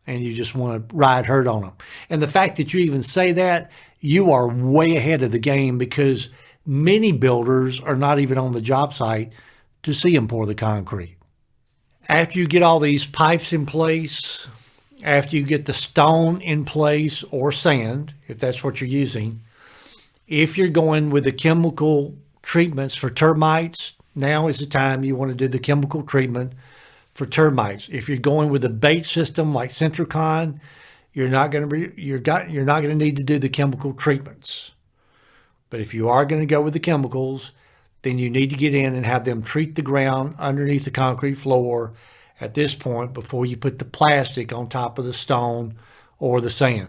And you just want to ride herd on them. And the fact that you even say that, you are way ahead of the game, because many builders are not even on the job site to see them pour the concrete. After you get all these pipes in place, after you get the stone in place or sand, if that's what you're using, if you're going with the chemical treatments for termites, now is the time you want to do the chemical treatment for termites. If you're going with a bait system like Centricon, you're not going to need to do the chemical treatments. But if you are going to go with the chemicals, then you need to get in and have them treat the ground underneath the concrete floor at this point before you put the plastic on top of the stone or the sand.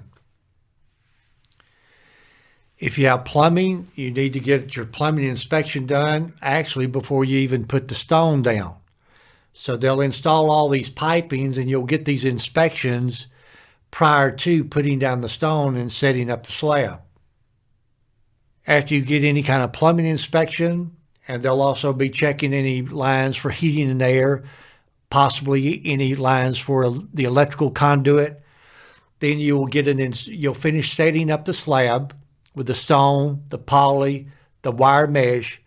If you have plumbing, you need to get your plumbing inspection done actually before you even put the stone down. So they'll install all these pipings and you'll get these inspections prior to putting down the stone and setting up the slab. After you get any kind of plumbing inspection, and they'll also be checking any lines for heating and air, possibly any lines for the electrical conduit, then you'll finish setting up the slab with the stone, the poly, the wire mesh,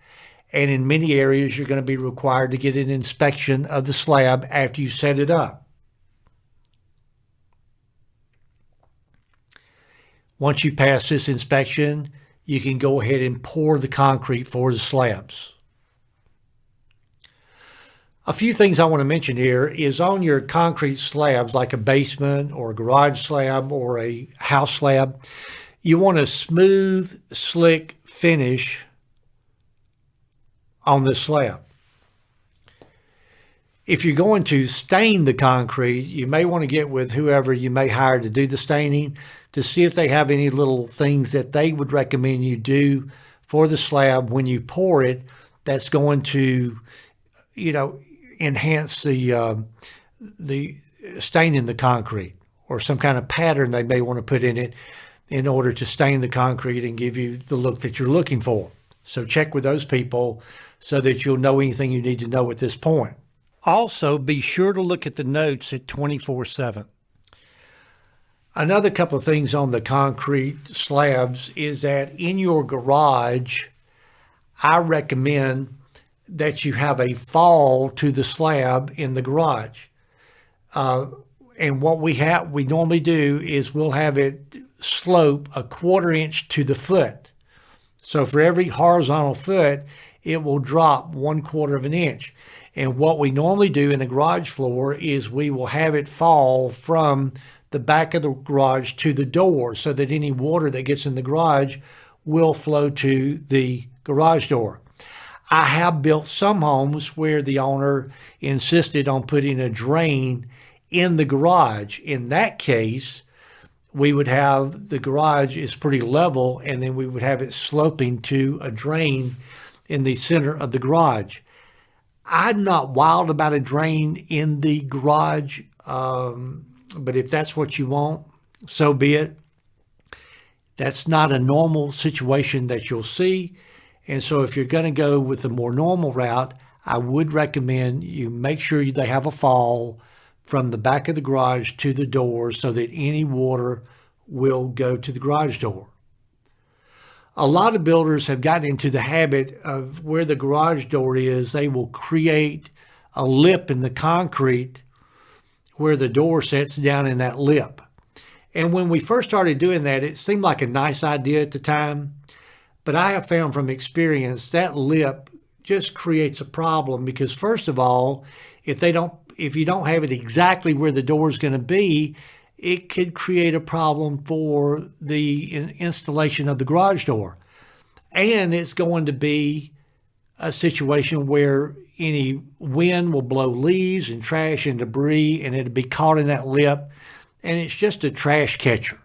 and in many areas you're going to be required to get an inspection of the slab after you set it up. Once you pass this inspection, you can go ahead and pour the concrete for the slabs. A few things I want to mention here is on your concrete slabs, like a basement or a garage slab or a house slab, you want a smooth, slick finish on the slab. If you're going to stain the concrete, you may want to get with whoever you may hire to do the staining to see if they have any little things that they would recommend you do for the slab when you pour it that's going to, enhance the stain in the concrete, or some kind of pattern they may want to put in it in order to stain the concrete and give you the look that you're looking for. So check with those people so that you'll know anything you need to know at this point. Also, be sure to look at the notes at 24/7. Another couple of things on the concrete slabs is that in your garage, I recommend that you have a fall to the slab in the garage. And what we normally do is we'll have it slope a 1/4 inch to the foot. So for every horizontal foot, it will drop 1/4 of an inch. And what we normally do in the garage floor is we will have it fall from the back of the garage to the door so that any water that gets in the garage will flow to the garage door. I have built some homes where the owner insisted on putting a drain in the garage. In that case, we would have the garage is pretty level, and then we would have it sloping to a drain in the center of the garage. I'm not wild about a drain in the garage, but if that's what you want, so be it. That's not a normal situation that you'll see. And so if you're going to go with the more normal route, I would recommend you make sure they have a fall from the back of the garage to the door so that any water will go to the garage door. A lot of builders have gotten into the habit of where the garage door is, they will create a lip in the concrete where the door sits down in that lip. And when we first started doing that, it seemed like a nice idea at the time. But I have found from experience that lip just creates a problem because, first of all, if you don't have it exactly where the door is going to be, it could create a problem for the installation of the garage door. And it's going to be a situation where any wind will blow leaves and trash and debris, and it'll be caught in that lip, and it's just a trash catcher.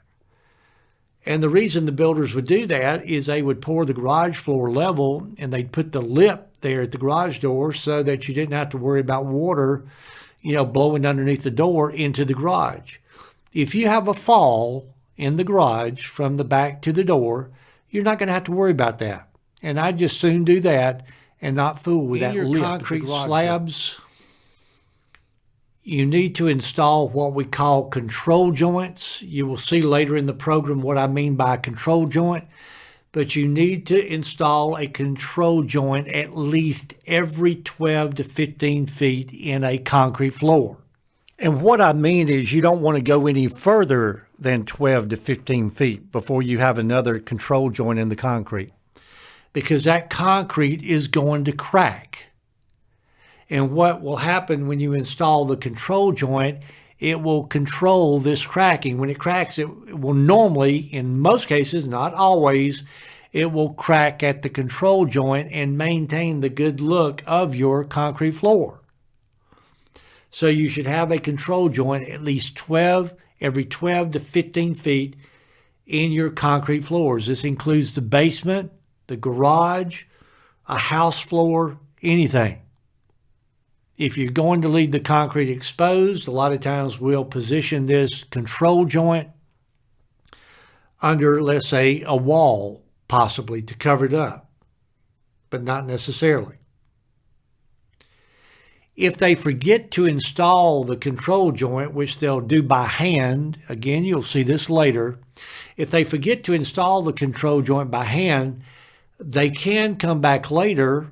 And the reason the builders would do that is they would pour the garage floor level, and they'd put the lip there at the garage door so that you didn't have to worry about water, blowing underneath the door into the garage. If you have a fall in the garage from the back to the door, you're not going to have to worry about that. And I'd just soon do that and not fool with that lip. Concrete slabs, you need to install what we call control joints. You will see later in the program what I mean by a control joint, but you need to install a control joint at least every 12 to 15 feet in a concrete floor. And what I mean is you don't want to go any further than 12 to 15 feet before you have another control joint in the concrete, because that concrete is going to crack. And what will happen when you install the control joint, it will control this cracking. When it cracks, it will normally, in most cases, not always, it will crack at the control joint and maintain the good look of your concrete floor. So you should have a control joint at least every 12 to 15 feet in your concrete floors. This includes the basement, the garage, a house floor, anything. If you're going to leave the concrete exposed, a lot of times we'll position this control joint under, let's say, a wall, possibly to cover it up, but not necessarily. If they forget to install the control joint, which they'll do by hand, again, you'll see this later. If they forget to install the control joint by hand, they can come back later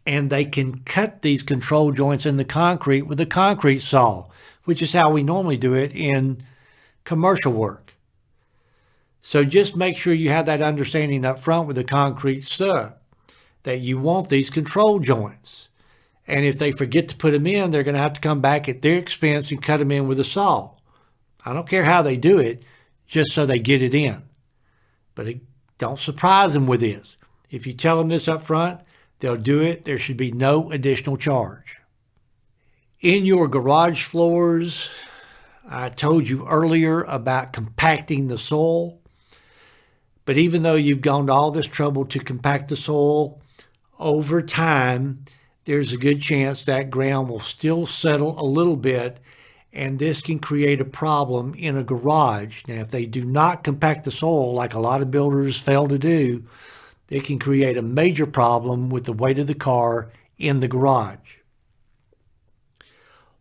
and they can cut these control joints in the concrete with a concrete saw, which is how we normally do it in commercial work. So just make sure you have that understanding up front with the concrete stuff, that you want these control joints. And if they forget to put them in, they're going to have to come back at their expense and cut them in with a saw. I don't care how they do it, just so they get it in. But don't surprise them with this. If you tell them this up front, they'll do it. There should be no additional charge. In your garage floors, I told you earlier about compacting the soil. But even though you've gone to all this trouble to compact the soil, over time, there's a good chance that ground will still settle a little bit, and this can create a problem in a garage. Now, if they do not compact the soil, like a lot of builders fail to do, it can create a major problem with the weight of the car in the garage.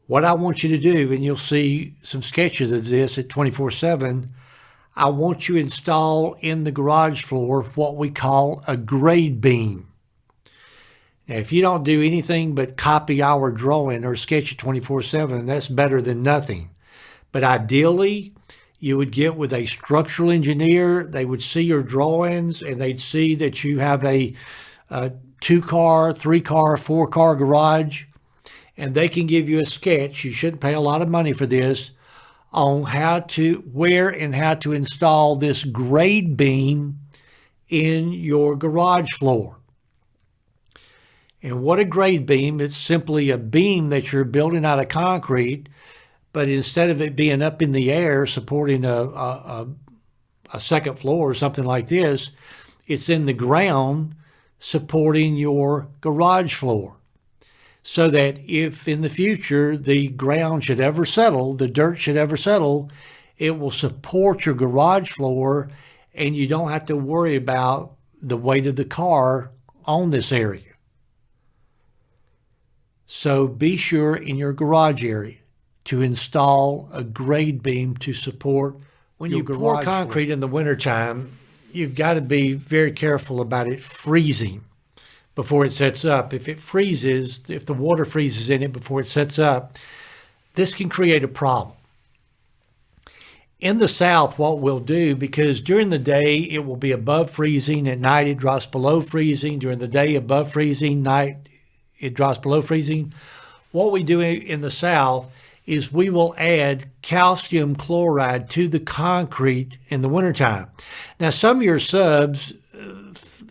What I want you to do, and you'll see some sketches of this at 24/7, I want you to install in the garage floor what we call a grade beam. Now, if you don't do anything but copy our drawing or sketch at 24/7, that's better than nothing. But ideally, you would get with a structural engineer. They would see your drawings and they'd see that you have a 2-car, 3-car, 4-car garage, and they can give you a sketch. You shouldn't pay a lot of money for this, on where and how to install this grade beam in your garage floor. And what a grade beam, it's simply a beam that you're building out of concrete, but instead of it being up in the air supporting a second floor or something like this, it's in the ground supporting your garage floor. So that if in the future the ground should ever settle, the dirt should ever settle, it will support your garage floor, and you don't have to worry about the weight of the car on this area. So be sure in your garage area to install a grade beam to support when you pour concrete in the wintertime. You've got to be very careful about it freezing before it sets up. If it freezes, if the water freezes in it before it sets up, this can create a problem. In the South, what we'll do, because during the day it will be above freezing, at night it drops below freezing, during the day above freezing, night it drops below freezing. What we do in the South is we will add calcium chloride to the concrete in the wintertime. Now, some of your subs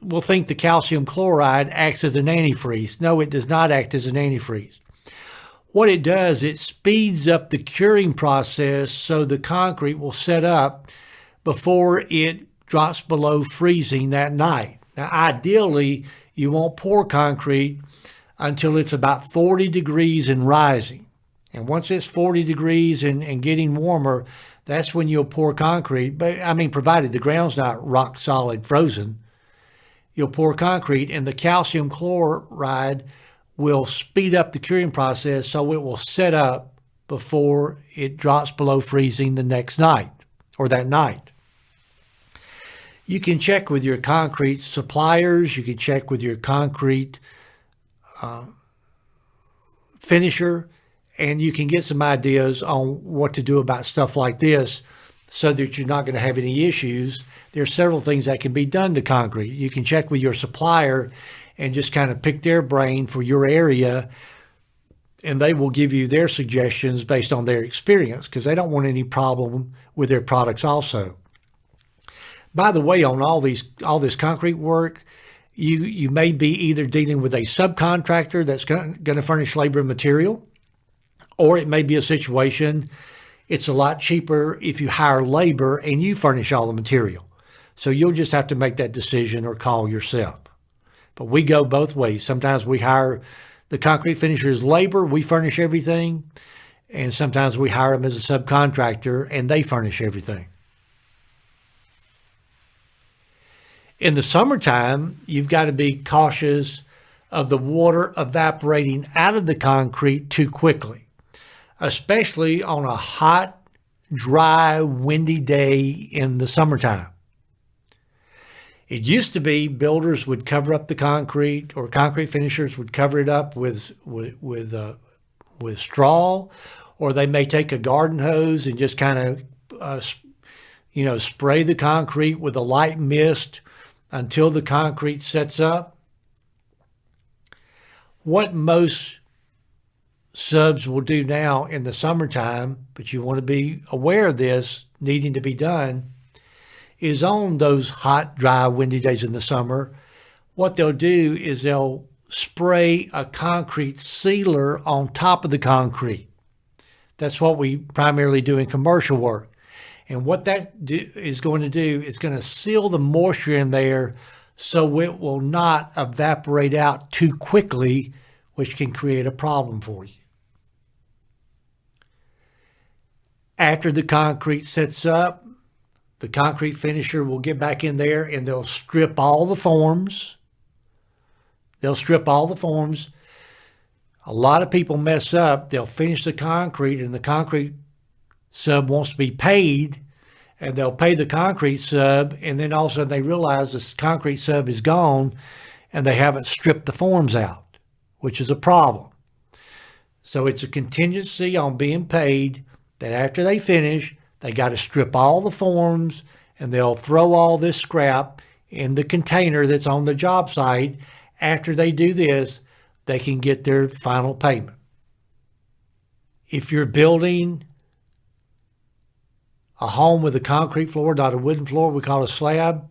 will think the calcium chloride acts as an antifreeze. No, it does not act as an antifreeze. What it does, it speeds up the curing process so the concrete will set up before it drops below freezing that night. Now, ideally, you won't pour concrete until it's about 40 degrees and rising. And once it's 40 degrees and getting warmer, that's when you'll pour concrete. But I mean, provided the ground's not rock solid frozen, you'll pour concrete, and the calcium chloride will speed up the curing process so it will set up before it drops below freezing the next night or that night. You can check with your concrete suppliers. You can check with your concrete finisher, and you can get some ideas on what to do about stuff like this so that you're not going to have any issues. There are several things that can be done to concrete. You can check with your supplier and just kind of pick their brain for your area, and they will give you their suggestions based on their experience, because they don't want any problem with their products also. By the way, on all this concrete work, you may be either dealing with a subcontractor that's going to furnish labor and material, or it may be a situation it's a lot cheaper if you hire labor and you furnish all the material. So you'll just have to make that decision or call yourself. But we go both ways. Sometimes we hire the concrete finishers labor, we furnish everything, and sometimes we hire them as a subcontractor and they furnish everything. In the summertime, you've got to be cautious of the water evaporating out of the concrete too quickly, especially on a hot, dry, windy day in the summertime. It used to be builders would cover up the concrete, or concrete finishers would cover it up with straw, or they may take a garden hose and just kind of, spray the concrete with a light mist until the concrete sets up. What most subs will do now in the summertime, but you want to be aware of this needing to be done, is on those hot, dry, windy days in the summer, what they'll do is they'll spray a concrete sealer on top of the concrete. That's what we primarily do in commercial work. And what that is going to do is going to seal the moisture in there so it will not evaporate out too quickly, which can create a problem for you. After the concrete sets up, the concrete finisher will get back in there and they'll strip all the forms. They'll strip all the forms. A lot of people mess up. They'll finish the concrete and the concrete sub wants to be paid, and they'll pay the concrete sub, and then all of a sudden they realize this concrete sub is gone and they haven't stripped the forms out, which is a problem. So it's a contingency on being paid that after they finish, they got to strip all the forms and they'll throw all this scrap in the container that's on the job site. After they do this, they can get their final payment. If you're building a home with a concrete floor, not a wooden floor, we call it a slab,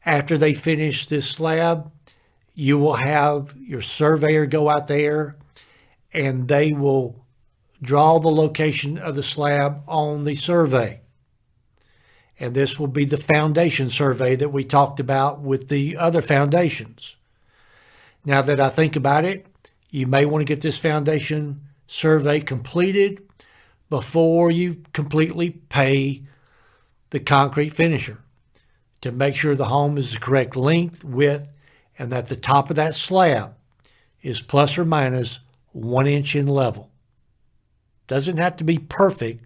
after they finish this slab, you will have your surveyor go out there and they will draw the location of the slab on the survey. And this will be the foundation survey that we talked about with the other foundations. Now that I think about it, you may want to get this foundation survey completed before you completely pay the concrete finisher to make sure the home is the correct length, width, and that the top of that slab is plus or minus 1 inch in level. Doesn't have to be perfect,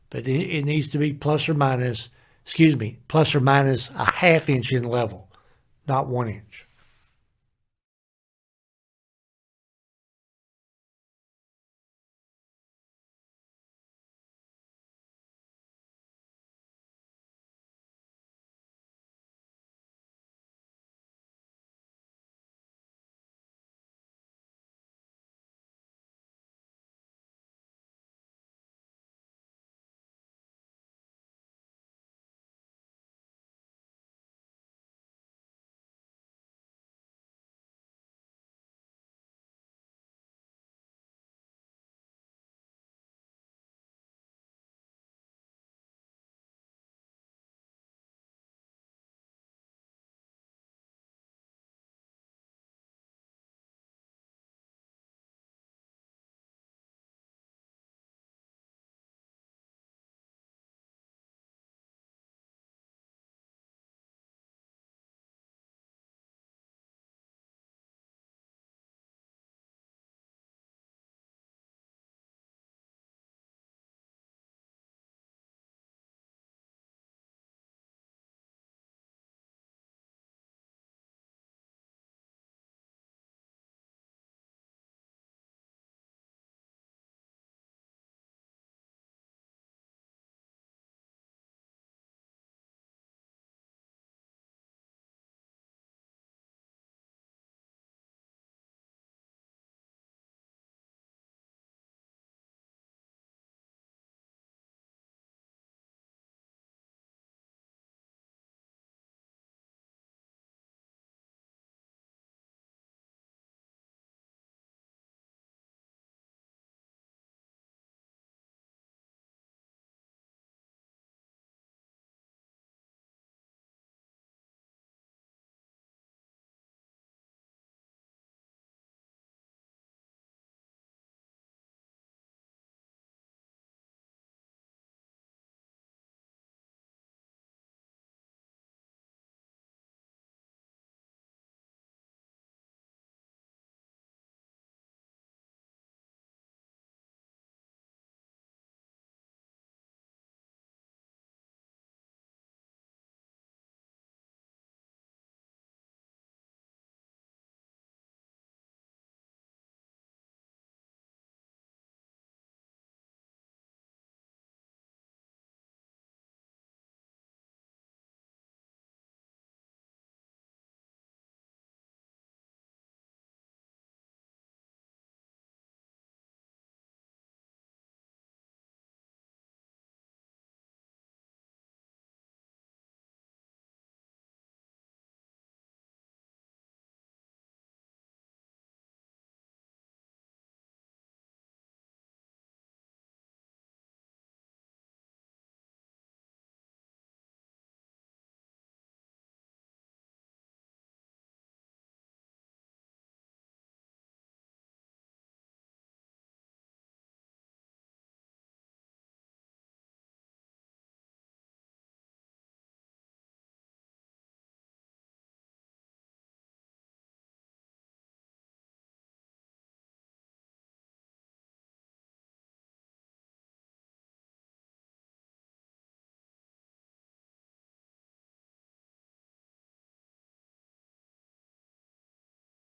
but it needs to be plus or minus a half inch in level, not 1 inch.